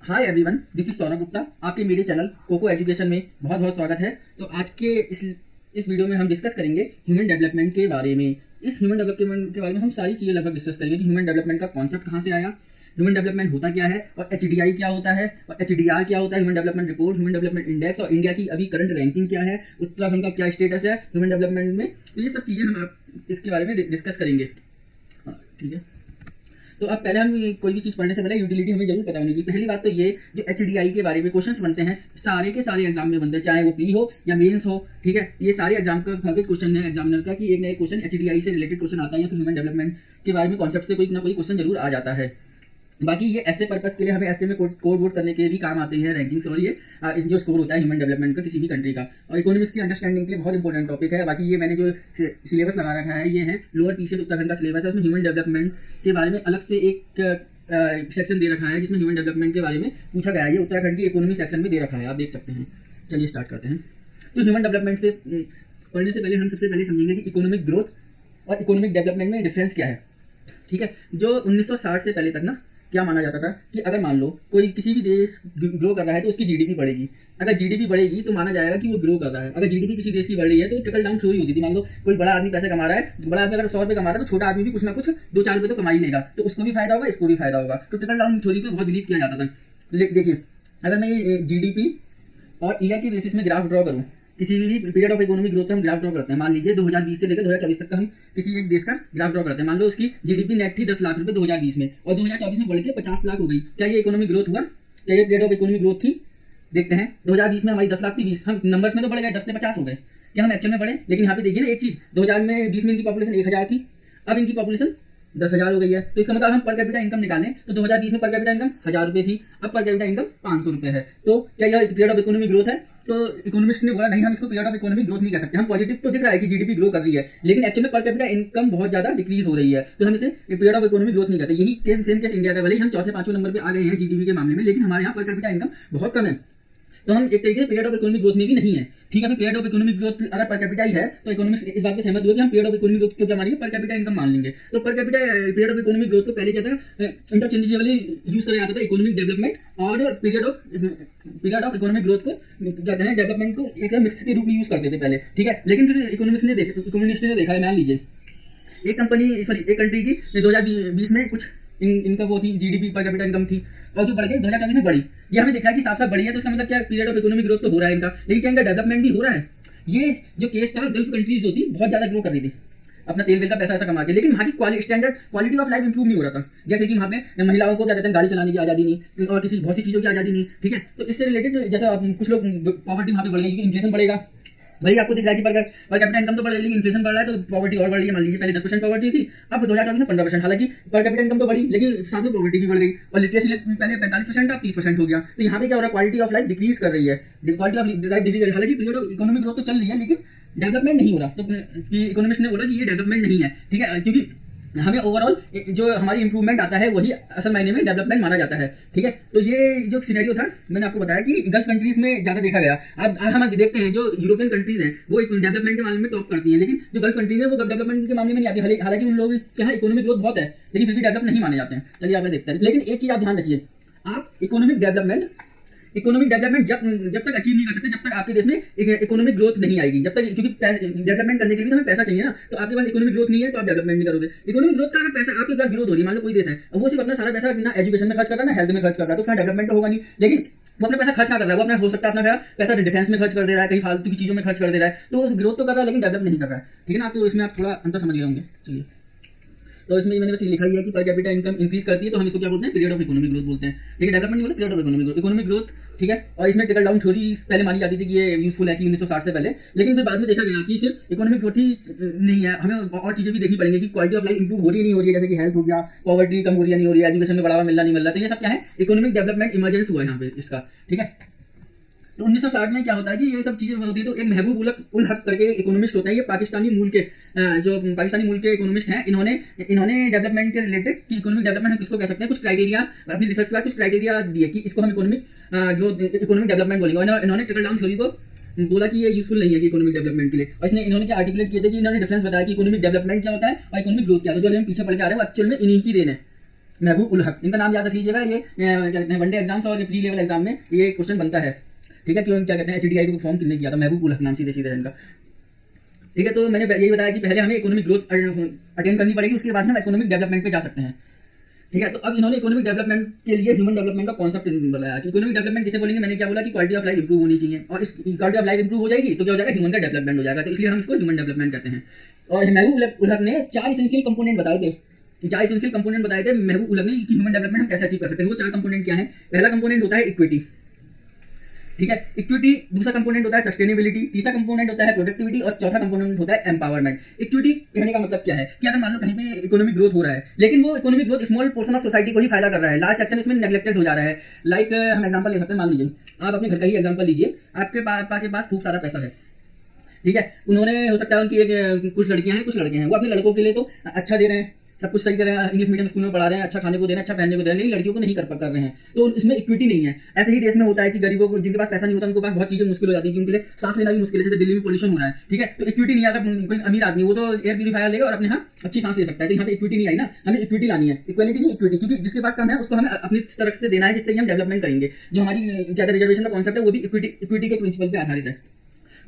Hi everyone, this is Saurabh Gupta. आपके मेरे channel cocoa education में बहुत बहुत स्वागत है। तो आज के इस वीडियो में हम डिस्कस करेंगे ह्यूमन डेवलपमेंट के बारे में। इस ह्यूमन डेवलपमेंट के बारे में हम सारी चीज़ें लगभग डिस्कस करेंगे कि ह्यूमन डेवलपमेंट का कॉन्सेप्ट कहाँ से आया, ह्यूमन डेवलपमेंट होता क्या है, और HDI क्या होता है, और HDR क्या होता है, human development report, human development index, और इंडिया की अभी करंट रैंकिंग क्या है, उत्तराखंड का क्या स्टेटस है ह्यूमन डेवलपमेंट में। तो ये सब चीज़ें हम इसके बारे में डिस्कस करेंगे। ठीक है, तो अब पहले हम कोई भी चीज़ पढ़ने से पहले यूटिलिटी हमें जरूर पता होनी चाहिए। पहली बात तो ये, जो HDI के बारे में क्वेश्चंस बनते हैं सारे के सारे एग्जाम में बनते हैं, चाहे वो प्री हो या मेंस हो। ठीक है, ये सारे एग्जाम का फेवरेट क्वेश्चन है एग्जामिनर का कि एक ना एक क्वेश्चन HDI से रिलेटेड क्वेश्चन आता है, या फिर ह्यूमन डेवलपमेंट के बारे में कॉन्सेप्ट से कोई ना कोई क्वेश्चन जरूर आ जाता है। बाकी ये ऐसे पर्पस के लिए हमें ऐसे में कोड वोट करने के भी काम आते हैं रैंकिंग्स, और ये जो स्कोर होता है ह्यूमन डेवलपमेंट का किसी भी कंट्री का, और इकोनॉमिक्स की अंडरस्टैंडिंग के लिए बहुत इंपॉर्टेंट टॉपिक है। बाकी ये मैंने जो सिलेबस लगा रखा है ये है लोअर पीसीएस उत्तराखंड का सिलेबस है। उसमें ह्यूमन डेवलपमेंट के बारे में अलग से एक सेक्शन दे रखा है जिसमें ह्यूमन डेवलपमेंट के बारे में पूछा गया है। ये उत्तराखंड की इकोनॉमी सेक्शन में दे रखा है, आप देख सकते हैं। चलिए स्टार्ट करते हैं। तो ह्यूमन डेवलपमेंट से पढ़ने से पहले हम सबसे पहले समझेंगे कि इकोनॉमिक ग्रोथ और इकोनॉमिक डेवलपमेंट में डिफरेंस क्या है। ठीक है, जो 1960 से पहले तक ना क्या माना जाता था कि अगर मान लो कोई किसी भी देश ग्रो कर रहा है तो उसकी जीडीपी बढ़ेगी। अगर जीडीपी बढ़ेगी तो माना जाएगा कि वो ग्रो कर रहा है। अगर जीडीपी किसी देश की बढ़ रही है तो ट्रिकल डाउन थ्योरी होती थी। मान लो कोई बड़ा आदमी पैसा कमा रहा है, बड़ा आदमी अगर 100 रुपये कमा रहा है तो छोटा आदमी भी कुछ ना कुछ 2-4 रुपये तो कमा ही लेगा, तो उसको भी फायदा होगा, इसको भी फायदा होगा। तो ट्रिकल डाउन थ्योरी पे बहुत बिलीव किया जाता था। देखिए, अगर मैं ये जीडीपी और ईयर के बेसिस में ग्राफ ड्रॉ करूँ, किसी भी पीरियड ऑफ इकोनॉमिक ग्रोथ हम ग्राफ ड्रॉ करते हैं। मान लीजिए 2020 से लेकर 2024 तक का हम किसी एक देश का ग्राफ ड्रॉ करते हैं। मान लो उसकी जीडीपी नेट थी 10 लाख रुपए 2020 में, और 2024 में बढ़ के 50 लाख हो गई। क्या ये इकोनॉमिक ग्रोथ हुआ? क्या ये पीरियड ऑफ इकोनॉमिक ग्रोथ थी? देखते हैं। 2020 में हमारी 10 लाख थी, 20 हम नंबर्स में तो बढ़ गए, 10 से 50 हो गए। क्या हम एक्चुअल में बढ़े? लेकिन यहाँ पे देखिए ना एक चीज, 2020 में इनकी पॉपुलेशन 1000 थी, अब इनकी पॉपुलेशन 10,000 हो गई है। तो इसका मतलब हम पर कैपिटा इनकम निकालें तो 2020 में पर कैपिटा इनकम 1000 रुपये थी, अब पर कैपिटा इनकम 500 रुपये है। तो क्या यह पीरियड ऑफ इकोनॉमिक ग्रोथ है? तो इकोनॉमिस्ट ने बोला नहीं, हम इसको पीरियड ऑफ इकोनॉमिक ग्रोथ नहीं कह सकते। हम पॉजिटिव तो दिख रहा है कि जीडीपी ग्रो कर रही है, लेकिन एक्चुअली में पर कैपिटा इनकम बहुत ज्यादा डिक्रीज हो रही है, तो हम इसे पीरियड ऑफ इकोनॉमिक ग्रोथ नहीं कहते। यही सेम केस इंडिया का, भले ही हम चौथे पांचवें नंबर पे आ गए हैं जीडीपी के मामले में, लेकिन हमारे यहाँ पर कैपिटा इनकम बहुत कम है। तो हम एक तरीके से पीरियड ऑफ इकोनॉमिक ग्रोथ में भी नहीं है। ठीक है, तो पीरियड ऑफ इकोनॉमिक ग्रोथ अगर पर कैपिटा ही है तो इकोनॉमिक्स इस बात पे सहमत हुए कि हम पीरियड ऑफ इकोनॉमिक ग्रोथ को क्या मानेंगे, पर कैपिटा इनकम मान लेंगे। तो per capita period of economic growth को पहले क्या था, इंटरचेंजेबली यूज किया जाता था इकोनॉमिक डेवलपमेंट और पीरियड ऑफ इकोनॉमिक ग्रोथ को कहते हैं डेवलपमेंट को एक मिक्स के रूप में यूज करते थे पहले। ठीक है, लेकिन फिर इकोनॉमिस्ट ने देखा है, मान लीजिए एक कंट्री की 2020 में कुछ इनका वो थी जीडीपी पर कैपिटा इनकम थी, और जो बढ़ गई 2024 में बढ़ी। ये हमें दिखा है कि साफ साफ बढ़ी है, तो इसका मतलब क्या पीरियड ऑफ इकोनॉमिक ग्रोथ तो हो रहा है इनका, लेकिन क्या इनका डेवलपमेंट भी हो रहा है? ये जो केस था, गल्फ कंट्रीज होती बहुत ज्यादा ग्रो कर रही थी अपना तेल वेल का पैसा ऐसा कमा के, लेकिन वहाँ की क्वालिटी ऑफ लाइफ इंप्रूव नहीं हो रहा था। जैसे कि वहाँ पे महिलाओं को क्या कहते हैं, गाड़ी चलाने की आजादी नहीं, और किसी बहुत सी चीजों की आजादी नहीं। ठीक है, तो इससे रिलेटेड जैसा कुछ लोग पॉवर्टी वहाँ पे बढ़ गई, इन्फ्लेशन बढ़ेगा। भाई आपको दिख रहा है कि पर कैपिटा इनकम तो बढ़ रही है, लेकिन इन्फ्लेशन बढ़ रहा है, तो पॉवर्टी और बढ़ रही है। मान लीजिए पहले 10% पॉवर्टी थी, अब 2024 में 15%। हालांकि पर कैपिटा इनकम तो बढ़ी, लेकिन साथ में पॉवर्टी भी बढ़ गई, और लिटरेसी पहले 45% था, 30% हो गया। तो यहाँ पे क्या हो रहा है, क्वालिटी ऑफ लाइफ डिक्रीज कर रही है, क्वालिटी ऑफ लाइफ डिक्रीज कर रही है। हालांकि पीरियड ऑफ इकोनॉमिक ग्रोथ तो चल रही है, लेकिन डेवलपमेंट नहीं हो रहा। तो इकोनॉमिस्ट ने बोला कि ये डेवलपमेंट नहीं है। ठीक है, क्योंकि हमें ओवरऑल जो हमारी इंप्रूवमेंट आता है वही असल मायने में डेवलपमेंट माना जाता है। ठीक है, तो ये जो सिनेरियो था मैंने आपको बताया कि गल्फ कंट्रीज में ज्यादा देखा गया। अब हम देखते हैं जो यूरोपियन कंट्रीज हैं वो डेवलपमेंट के मामले में टॉप करती हैं, लेकिन जो गल्फ कंट्रीज है वो डेवलपमेंट के मामले में नहीं आती। हालांकि उन लोगों के यहाँ इकोनॉमिक ग्रोथ बहुत है, लेकिन फिर भी डेवलप नहीं माने जाते हैं। चलिए आपने देखते हैं, लेकिन एक चीज आप ध्यान रखिए, आप इकोनॉमिक डेवलपमेंट जब तक अचीव नहीं कर सकते, जब तक आपके देश में इकोनॉमिक ग्रोथ नहीं आएगी। जब तक, क्योंकि डेवलपमेंट करने के लिए तो हमें पैसा चाहिए ना, तो आपके पास इकोनॉमिक ग्रोथ नहीं है तो आप डेवलपमेंट नहीं करोगे। इकोनॉमिक ग्रोथ का अगर पैसा आपके पास ग्रोथ हो रही है, मान लो कोई देश है वो सिर्फ अपना सारा पैसा ना एजुकेशन में खर्च कर रहा है ना हेल्थ में खर्च कर रहा है, तो उसका डेवलपमेंट तो होगा नहीं। लेकिन वो अपना पैसा खर्च क्या कर रहा है, वो अपना हो सकता है अपना पैसा डिफेंस में खर्च कर दे रहा है, कहीं फालतू की चीजों में खर्च कर दे रहा है, तो ग्रोथ तो कर रहा है लेकिन डेवलप नहीं कर रहा है। ठीक है ना, तो इसमें आप थोड़ा अंतर समझ गए होंगे। चलिए, तो इसमें मैंने बस लिखा ही है कि पर कैपिटा इनकम इंक्रीज करती है, तो हम इसको क्या बोलते हैं, पीरियड ऑफ इकोनॉमिक ग्रोथ बोलते हैं। ठीक है, डेवलपमेंट नहीं बोलते, पीरियड ऑफ इकोनॉमिक ग्रोथ। ठीक है, और इसमें ट्रिकल डाउन थ्योरी पहले मानी जाती थी कि ये यूजफुल है कि 1960 से पहले, लेकिन फिर बाद में देखा गया कि सिर्फ इकोनॉमिक ग्रोथ ही नहीं है, हमें और चीजें भी देखनी पड़ेंगी कि क्वालिटी ऑफ लाइफ इंप्रूव हो रही नहीं हो रही है, जैसे कि हेल्थ हो गया, पॉवर्टी कम हो रही है नहीं हो रही है, एजुकेशन में बढ़ावा मिलना नहीं मिल रहा। तो ये सब क्या है, इकोनॉमिक डेवलपमेंट इमरजेंस हुआ है यहाँ पे इसका। ठीक है, तो 1960 में क्या होता है कि ये सब चीजें होती है। तो एक महबूब उल हक करके इकोनॉमिस्ट होता है, ये पाकिस्तानी मूल के इकोनॉमिस्ट हैं। इन्होंने डेवलपमेंट के रिलेटेड कि इकोनॉमिक डेवलपमेंट हम किसको कह सकते हैं, कुछ क्राइटेरिया अपनी रिसर्च के बाद कुछ क्राइटेरिया दिए कि इसको हम इकोनॉमिक डेवलपमेंट बोलेंगे। और इन्होंने ट्रिकल डाउन थ्योरी को बोला कि ये यूजफुल नहीं है कि इकोनॉमिक डेवलपमेंट के लिए। और इन्होंने क्या आर्टिकुलेट किए थे कि इन्होंने डिफरेंस बताया कि इकोनॉमिक डेवलपमेंट क्या होता है और इकोनॉमिक ग्रोथ क्या होता है। जो हम पीछे पढ़ के आ रहे हैं वो एक्चुअल में इन्हीं की देन है। महबूब उल हक, इनका नाम याद रख लीजिएगा। ये क्या कहते हैं वनडे एग्जाम्स और प्री लेवल एग्जाम में ये क्वेश्चन बनता है। ठीक है, क्यों क्या कहते हैं HDI को फॉर्म किसने किया था, महबूब उल हक नाम सीधे सीधे इनका। ठीक है, तो मैंने यही बताया कि पहले हमें इकोनॉमिक ग्रोथ अटेंड करनी पड़ेगी, उसके बाद हम इकोनॉमिक डेवलपमेंट पे जा सकते हैं। ठीक है, तो अब इन्होंने इकोनॉमिक डेवलपमेंट के लिए ह्यूमन डेवलपमेंट का कॉन्सेप्ट बताया कि इकोनॉमिक डेवलपमेंट किसे बोलेंगे, मैंने क्या बोला कि क्वालिटी ऑफ लाइफ इंप्रूव होनी चाहिए, और इस क्वालिटी ऑफ लाइफ इंप्रूव हो जाएगी तो क्या हो जाएगा, ह्यूमन का डेवलपमेंट हो जाएगा, तो इसलिए हम इसको ह्यूमन डेवलपमेंट कहते हैं। और महबूब उल हक ने 4 इसेंशियल कंपोनेंट बताए थे, महबूब उल हक ने कि ह्यूमन डेवलपमेंट हम कैसे अचीव कर सकते हैं। वो 4 कंपोनेंट क्या है, पहला कंपोनेंट होता है इक्विटी। ठीक है, इक्विटी, दूसरा कंपोनेंट होता है सस्टेनेबिलिटी, तीसरा कंपोनेंट होता है प्रोडक्टिविटी, और चौथा कंपोनेंट होता है एम्पावरमेंट। इक्विटी कहने का मतलब क्या है कि अगर मान लो कहीं पे इकोनॉमिक ग्रोथ हो रहा है, लेकिन वो economic growth small portion of society को ही फायदा कर रहा है, लार्ज सेक्शन इसमें नेग्लेक्टेड हो जा रहा है। लाइक हम एग्जांपल ले सकते हैं, मान लीजिए आप अपने घर का ही एग्जांपल लीजिए, आपके पापा के पास खूब सारा पैसा है। ठीक है, उन्होंने हो सकता है उनकी एक कुछ लड़कियां हैं, कुछ लड़के हैं, वो अपने लड़कों के लिए तो अच्छा दे रहे हैं, सब कुछ सही कर रहे हैं, इंग्लिश मीडियम स्कूल में पढ़ा रहे हैं, अच्छा खाने को दे रहे हैं, अच्छा पहनने को दे रहे हैं, लेकिन लड़कियों को नहीं कर रहे हैं, तो इसमें इक्विटी नहीं है। ऐसे ही देश में होता है कि गरीबों को, जिनके पास पैसा नहीं होता, उनके पास बहुत चीजें मुश्किल हो जाती है, उनके लिए सांस लेना भी मुश्किल है, जैसे दिल्ली में पोल्यूशन हो रहा है। ठीक है, तो इक्विटी नहीं है। अगर कोई अमीर आदमी वो तो एयर प्यूरीफायर लेगा और अपने यहाँ अच्छी सांस ले सकता है, तो यहाँ पे इक्विटी नहीं आई ना, हमें इक्विटी लानी है, इक्वालिटी नहीं इक्विटी, क्योंकि जिसके पास कम है उसको हमें अपनी तरफ से देना है, जिससे हम डेवलपमेंट करेंगे। जो हमारी क्या रिजर्वेशन का कॉन्सेप्ट है वो भी इक्विटी के प्रिंसिपल पे आधारित है।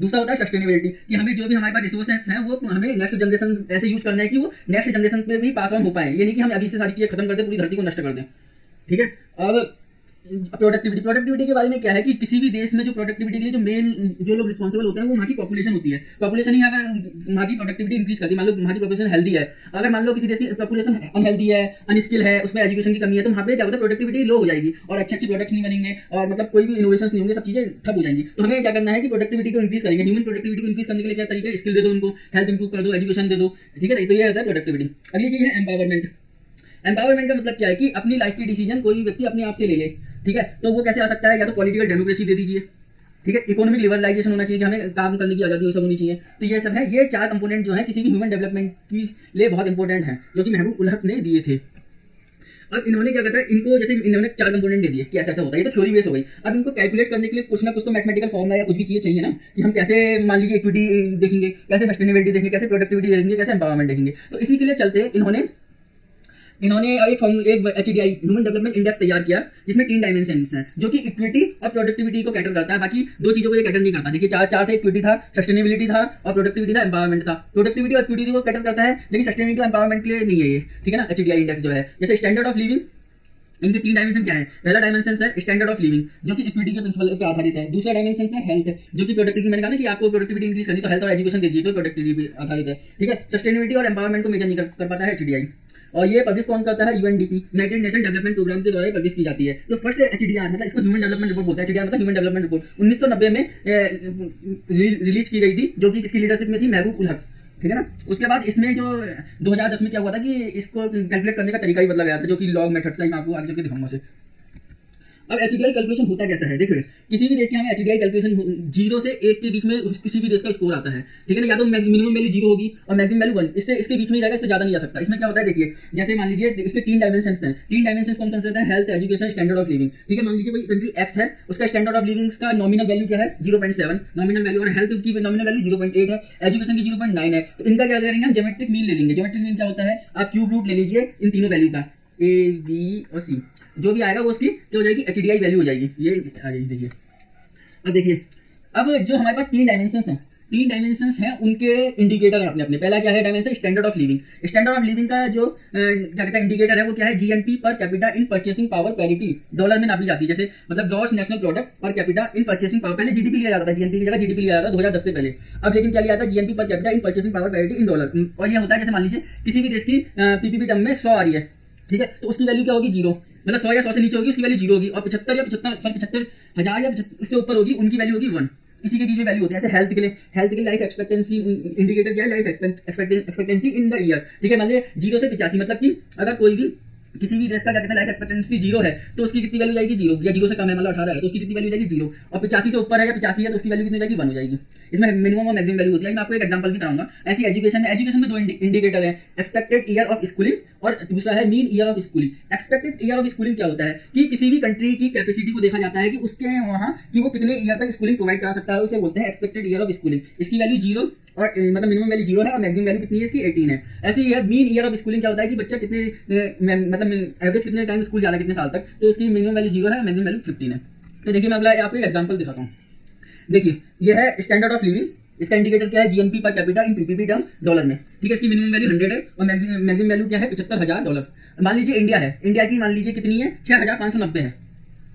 दूसरा होता है सस्टेनेबिलिटी, कि हमें जो भी हमारे पास रिसोर्सेस हैं वो हमें नेक्स्ट जनरेशन ऐसे यूज करना है कि वो नेक्स्ट जनरेशन पे भी पास ऑन हो पाए, ये नहीं कि हम अभी से सारी चीजें खत्म कर दें, पूरी धरती को नष्ट कर दें। ठीक है, अब प्रोडक्टिविटी के बारे में क्या है कि किसी भी देश में जो प्रोडक्टिविटी के लिए जो मेन जो लोग रिस्पॉन्सिबल होते हैं वो वहाँ की पॉपुलेशन होती है। पॉपुलेशन ही अगर वहाँ की प्रोडक्टिविटी इंक्रीज करती है, मान लो वहाँ की पॉपुलेशन हेल्दी है, अगर मान लो किसी देश की पॉपुलेशन अनहेल्दी है, अनस्किल है, उसमें एजुकेशन की कमी है, तो वहाँ पे क्या होता है, प्रोडक्टिविटी लो हो जाएगी और अच्छे अच्छे प्रोडक्ट्स नहीं बनेंगे, और मतलब कोई भी इनोवेशन नहीं होंगे, सब चीजें ठप हो जाएंगी। तो हमें क्या करना है कि प्रोडक्टिविटी को इंक्रीज करेंगे। ह्यूमन प्रोडक्टिविटी को इंक्रीज करने के लिए क्या तरीका है, स्किल दे दो उनको, हेल्थ इंप्रूव कर दो, एजुकेशन दे दो। ठीक है, तो ये होता है प्रोडक्टिविटी। अगली चीज है एम्पावरमेंट। एम्पावरमेंट का मतलब क्या है कि अपनी लाइफ की डिसीजन कोई व्यक्ति अपने आप से ले ले। ठीक है, तो वो कैसे आ सकता है, या तो पॉलिटिकल डेमोक्रेसी दे दीजिए। ठीक है, इकोनॉमिक लिबरलाइजेशन होना चाहिए कि हमें काम करने की आजादी सब होनी चाहिए। तो ये सब है, ये 4 कंपोनेंट जो है किसी भी ह्यूमन डेवलपमेंट के लिए बहुत इंपॉर्टेंट है, जो कि महबूब उल हक ने दिए थे। अब इन्होंने क्या कहता है, इनको जैसे इन्होंने 4 कंपोनेंट दे दिए कि ऐसा ऐसा होता है, ये तो थ्योरी बेस हो गई। अब इनको कैलकुलेट करने के लिए कुछ ना कुछ तो मैथमेटिकल फॉर्मूला या कुछ भी चीजें चाहिए ना, कि हम कैसे मान लीजिए इक्विटी देखेंगे, कैसे सस्टेनेबिलिटी देखेंगे, कैसे प्रोडक्टिविटी देखेंगे, कैसे एम्पावरमेंट देखेंगे। तो इसी के लिए चलते इन्होंने एक HDI ह्यूमन डेवलपमेंट इंडेक्स तैयार किया, जिसमें 3 डायमेंशंस हैं, जो कि इक्विटी और प्रोडक्टिविटी को कैटर करता है, बाकी 2 चीजों को ये कैटर नहीं करता। देखिए चार थे, इक्विटी था, सस्टेनेबिलिटी था, और प्रोडक्टिविटी था, एम्पावरमेंट था। प्रोडक्टिविटी और इक्विटी को कैटर करता है, लेकिन सस्टेनेबिलिटी और एम्पावरमेंट के लिए नहीं है ये। ठीक है ना, HDI इंडेक्स जो है, जैसे स्टैंडर्ड ऑफ लिविंग, इनके 3 डायमेंशन क्या है। पहला डायमेंशन है स्टैंडर्ड ऑफ लिविंग, जो कि इक्विटी के प्रिंसिपल पे आधारित है। दूसरा डायमेंशन है हेल्थ, जो कि प्रोडक्टिविटी, मैंने कहा ना कि आपको प्रोडक्टिविटी इंक्रीज करनी तो हेल्थ और एजुकेशन दीजिए, तो प्रोडक्टिविटी पे आधारित है। ठीक है, सस्टेनेबिलिटी और एम्पावरमेंट को मेजर नहीं कर पाता है HDI, और ये पब्लिश कौन करता है, UNDP, United Nation Development Programme के द्वारा पब्लिश की जाती है। तो फर्स्ट HDR मतलब इसको ह्यूमन डेवलपमेंट रिपोर्ट बोलते हैं। HDR मतलब ह्यूमन डेवलपमेंट रिपोर्ट 1990 में रिलीज की गई थी, जो कि किसकी लीडरशिप में थी, महबूब उल हक। ठीक है ना, उसके बाद इसमें जो 2010 में क्या हुआ था कि इसको कैलकुलेट करने का तरीका ही बदला गया था, जो कि लॉग मेथड था। मैं आपको आगे चल के दिखाऊंगा उसे। अब HDI कैलकुलेशन होता कैसा है, देखिए किसी भी देश के हमें HDI कैलकुलेशन 0 से 1 के बीच में किसी भी देश का स्कोर आता है। ठीक है ना, या तो मिनिमम वैल्यू 0 होगी और मैक्सिमम वैल्यू 1, इसके बीच में ही रहेगा, इससे ज्यादा नहीं आ सकता। इसमें क्या होता है, देखिए जैसे मान लीजिए इसके 3 डायमेंशंस हैं। 3 डायमेंशंस कौन कौन से हैं, health, education, standard of living. ठीक है, मान लीजिए कोई कंट्री X है, उसका स्टैंडर्ड ऑफ लिविंग का नॉमिनल वैल्यू क्या है, 0.7 नॉमिनल वैल्यू, और हेल्थ की नॉमिनल वैल्यू 0.8 है, एजुकेशन की 0.9 है। तो इनका क्या करेंगे, हम ज्योमेट्रिक मीन ले लेंगे। ज्योमेट्रिक मीन क्या होता है, आप क्यूब रूट ले लीजिए इन तीनों वैल्यू का, A, B और C, जो भी आएगा वो उसकी क्या हो जाएगी, HDI वैल्यू हो जाएगी। ये आ जाएगी, देखिए। अब देखिए, अब जो हमारे पास 3 डायमेंशंस हैं, 3 डायमेंशंस हैं, उनके इंडिकेटर हैं अपने अपने। पहला क्या है dimension, standard of living. Standard of living का जो क्या कहता है इंडिकेटर है, वो क्या है, GNP पर कैपिटा इन परचेसिंग पावर पैरिटी, डॉलर में नापी जाती है। जैसे मतलब gross national product per capita इन परचेसिंग पावर, पहले GDP लिया जाता था, GNP की जगह GDP लिया जाता था 2010 से पहले। अब लेकिन क्या लिया था, GNP per capita in purchasing power parity in dollar. और ये होता है जैसे मान लीजिए किसी भी देश की PPP टर्म में 100 आ रही है, ठीक है, तो उसकी वैल्यू क्या होगी, 0, मतलब 100 या 100 से नीचे होगी उसकी वैल्यू 0 होगी, और 75,000 या उससे ऊपर होगी उनकी वैल्यू होगी 1। इसी के बीच में वैल्यू होती है। ऐसे हेल्थ के लिए लाइफ एक्सपेक्टेंसी इंडिकेटर क्या है, life expectancy in the year. ठीक है, मान लीजिए 0 से 85, मतलब कि अगर कोई भी किसी भी देश का क्या कहते हैं लाइफ एक्सपेक्टेंसी 0 है, तो उसकी कितनी वैल्यू जाएगी, 0, या 0 से कम है मतलब 18 है तो उसकी कितनी वैल्यू जाएगी, 0, और 85 से ऊपर है या 85 है तो उसकी वैल्यू कितनी जाएगी, 1 हो जाएगी। इसमें मिनिमम और मैक्सिमम वैल्यू होती है। मैं आपको एक एग्जांपल भी बताऊंगा। ऐसी एजुकेशन में 2 इंडिकेटर है, एक्सपेक्टेड ईयर ऑफ स्कूलिंग और दूसरा है mean year of schooling. Expected year of schooling क्या होता है कि किसी भी कंट्री की कैपेसिटी को देखा जाता है कि उसके वहाँ कि वो कितने ईयर तक स्कूलिंग प्रोवाइड करा सकता है, उसे बोलते हैं एक्सपेक्टेड ईयर ऑफ स्कूलिंग। इसकी वैल्यू 0 और मतलब मिनिमम वैल्यू 0 है और मैक्सिमम वैल्यू कितनी है इसकी, 18 है। ऐसे ही मीन ईयर ऑफ स्कूलिंग क्या होता है कि बच्चा कितने मतलब मतलब एवरेज कितने टाइम स्कूल जा रहा है, कितने साल तक, तो उसकी मिनिमम वैल्यू 0 है, मैक्सिमम वैल्यू 15 है। तो देखिए मैं अगला आपको एक एग्जांपल दिखाता हूँ। देखिए ये है स्टैंडर्ड ऑफ लिविंग, इसका इंडिकेटर क्या है, जीएनपी पर कैपिटा इन पीपीपी टर्म डॉलर में, ठीक है। इसकी मिनिमम वैल्यू 100 है और मैक्सिमम वैल्यू क्या है, $75,000। मान लीजिए इंडिया है, इंडिया की मान लीजिए कितनी है, 6590 है।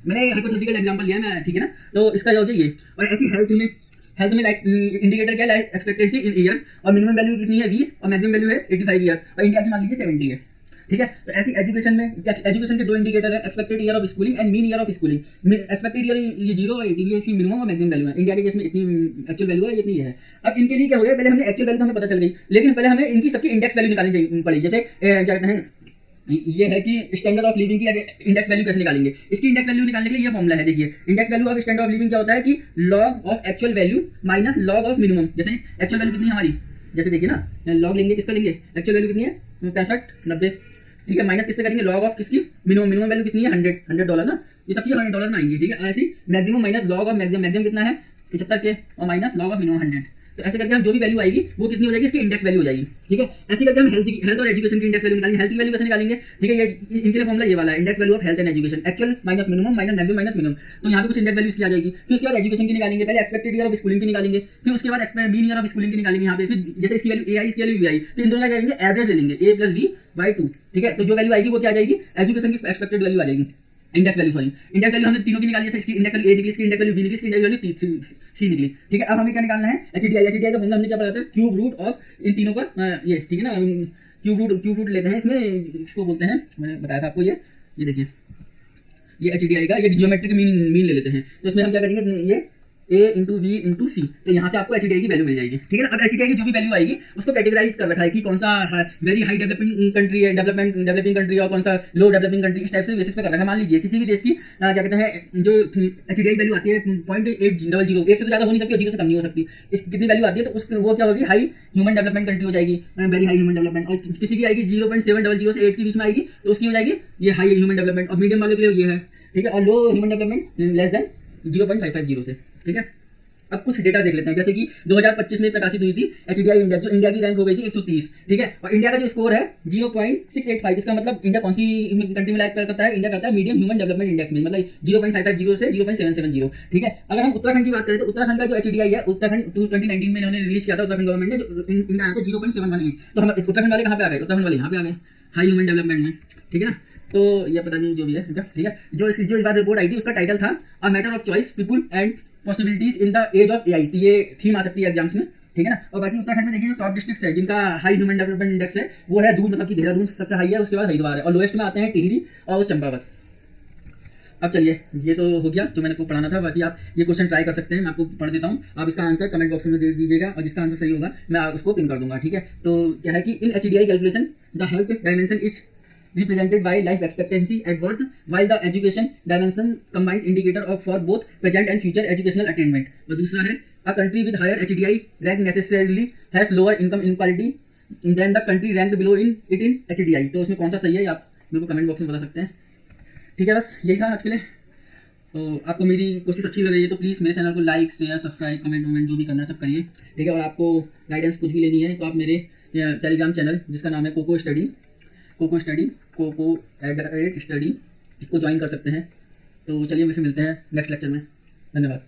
मैंने हाइपोथेटिकल एग्जांपल लिया है, ठीक है ना। तो इसका हो गया ये। और ऐसी हेल्थ में लाइफ इंडिकेटर क्या है, लाइफ एक्सपेक्टेंसी इन ईयर, और मिनिमम वैल्यू कितनी है 20 और मैक्सिमम वैल्यू है 85 ईयर, और इंडिया की मान लीजिए 70 है, ठीक है। तो ऐसी एजुकेशन में एजुकेशन के दो इंडिकेटर है, expected year of schooling and mean year of schooling. Expected year ये 0 और 80 है, इसकी मिनिमम और मैक्सिमम वैल्यू है। इंडिया के केस में इतनी एक्चुअल वैल्यू है, इतनी है। अब इनके लिए क्या हो गया, पहले हमने एक्चुअल वैल्यू तो हमें पता चल गई, लेकिन पहले हमें इनकी सबकी इंडेक्स वैल्यू निकालनी पड़ी। जैसे क्या कहते हैं, ये है कि स्टैंडर्ड ऑफ लिविंग की इंडेक्स वैल्यू कैसे निकालेंगे। इसकी इंडेक्स वैल्यू निकालने के लिए ये फॉर्मूला है, देखिए index value of standard of living क्या होता है कि log of actual value minus log of minimum. जैसे एक्चुअल वैल्यू कितनी है हमारी, जैसे देखिए ना, लॉग लेंगे, किसका लेंगे, एक्चुअल वैल्यू कितनी है 6590, ठीक है, माइनस किससे करेंगे, लॉग ऑफ किसकी, मिनिमम वैल्यू कितनी है 100 $, ना, ये सब चीजें $100 में आएंगी, ठीक है। ऐसी maximum minus log of maximum कितना है 75 के, और माइनस लॉग ऑफ मिनिमम 100। तो ऐसे करके हम जो भी वैल्यू आएगी वो कितनी हो जाएगी, इसकी इंडेक्स वैल्यू हो जाएगी, ठीक है। ऐसे करके हम हेल्थ और एजुकेशन की इंडेक्स वैल्यू निकालेंगे। हेल्थ की वैल्यू कैसे निकालेंगे, ठीक है, ये इनके लिए फॉर्मूला ये वाला है, index value of health and education, actual minus minimum minus maximum minus minimum. तो यहाँ पे कुछ इंडेक्स वैल्यू इसकी आ जाएगी। फिर उसके बाद एजुकेशन की निकालेंगे, पहले एक्सपेक्टेड ईयर ऑफ स्कूलिंग की निकालेंगे, फिर उसके बाद मीन ईयर ऑफ स्कूलिंग की निकालेंगे यहाँ पे। फिर जैसे इसकी वैल्यू ए आई, इसकी वैल्यू बी आई, तो इन दोनों का करेंगे एवरेज ले लेंगे, a + b/2, ठीक है। तो जो वैल्यू आएगी वो क्या आ जाएगी, एजुकेशन की एक्सपेक्टेड वैल्यू आ जाएगी, index value, sorry index value हमने तीनों की निकाली है। इसकी इंडेक्स वैल्यू ए निकली, इसकी इंडेक्स वैल्यू बी निकली, इसकी इंडेक्स वैल्यू सी निकली, ठीक है। अब हमें क्या निकालना है, एचडीआई। एचडीआई का फॉर्मूला हमने क्या पढ़ा था, क्यूब रूट ऑफ इन तीनों का, ये ठीक है ना, क्यूब रूट लेते हैं इसमें, इसको बोलते हैं, मैंने बताया था आपको, ये देखिए ये एचडीआई का, ये जियोमेट्रिक मीन ले लेते हैं। तो इसमें हम क्या करेंगे, ये a इंटू वी इंटू सी, तो यहाँ से आपको एचडीआई की वैल्यू मिल जाएगी, ठीक है ना। अब एचडीआई की जो भी वैल्यू आएगी उसको कैटेगराइज कर रखा है कि कौन सा वेरी हाई डेवलपिंग कंट्री है, डेवलपिंग कंट्री, और कौन सा लो डेवलपिंग कंट्री, इस टाइप से बेसिस पे कर रखा है। मान लीजिए किसी भी देश की क्या कहते हैं जो एचडीआई वैल्यू आती है 0.800, एक से तो ज्यादा हो नहीं सकती और 0 से कम नहीं हो सकती, इस कितनी वैल्यू आती है तो उसकी वो क्या होगी, हाई ह्यूमन डेवलपमेंट कंट्री हो जाएगी, वेरी हाई ह्यूमन डेवलपमेंट। और किसी की आएगी 0.700 से 8 के बीच में आएगी तो उसकी हो जाएगी ये हाई ह्यूमन डेवलपमेंट, और मीडियम वाले के लिए ये है, ठीक है। और लो ह्यूमन डेवलपमेंट लेस देन 0.550 से, ठीक है। अब कुछ डेटा देख लेते हैं, जैसे कि 2025 में प्रकाशित हुई थी एचडीआई इंडेक्स, जो इंडिया की रैंक हो गई थी 130, ठीक है। और इंडिया का जो स्कोर है 0.685, इसका मतलब इंडिया कौन सी कंट्री में लाइक करता है, इंडिया करता है मीडियम ह्यूमन डेवलपमेंट इंडेक्स में, मतलब 0.550 से 0.770, ठीक है। अगर हम उत्तराखंड की बात करें तो उत्तराखंड का जो एचडीआई है, उत्तराखंड 2019 में इन्होंने रिलीज किया था, उत्तराखंड गवर्नमेंट ने, इनका आया था 0.718। तो हम उत्तराखंड वाले कहाँ पे आ गए, उत्तराखंड वाले यहाँ पे आ गए हाई ह्यूमन डेवलपमेंट में, ठीक है ना। तो ये पता नहीं जो भी है, ठीक है। जो इस बार रिपोर्ट आई थी उसका टाइटल था a matter of choice people and possibilities in the age of AI, तो ये थीम आ सकती है एग्जाम्स में, ठीक है ना। और बाकी उत्तराखंड में देखिए जो टॉप डिस्ट्रिक्ट्स है जिनका हाई ह्यूमन डेवलपमेंट इंडेक्स है वो है दूध, मतलब कि देहरादून सबसे हाई है, उसके बाद हरिद्वार है, और लोएस्ट में आते हैं टिहरी और चंपावत। अब चलिए ये तो हो गया जो मैंने आपको पढ़ाना था, बाकी आप ये क्वेश्चन ट्राई कर सकते हैं, मैं आपको पढ़ देता हूँ, आप इसका आंसर कमेंट बॉक्स में दे दीजिएगा और जिसका आंसर सही होगा मैं उसको पिन कर दूंगा, ठीक है। तो क्या है कि in HDI calculation the health dimension is represented by life expectancy at birth, while the education dimension combines indicator of for both present and future educational attainment। और दूसरा है a country with higher HDI rank necessarily has lower income inequality than the country ranked below in HDI। तो उसमें कौन सा सही है आप मेरे को कमेंट बॉक्स में बता सकते हैं, ठीक है। बस यही था आज के लिए। तो आपको मेरी कोशिश अच्छी लग रही है तो प्लीज़ मेरे चैनल को लाइक शेयर सब्सक्राइब कमेंट जो भी करना है सब करिए, ठीक है। और आपको गाइडेंस कुछ भी लेनी है तो आप मेरे टेलीग्राम चैनल जिसका नाम है कोको स्टडी इसको ज्वाइन कर सकते हैं। तो चलिए फिर मिलते हैं नेक्स्ट लेक्चर में, धन्यवाद।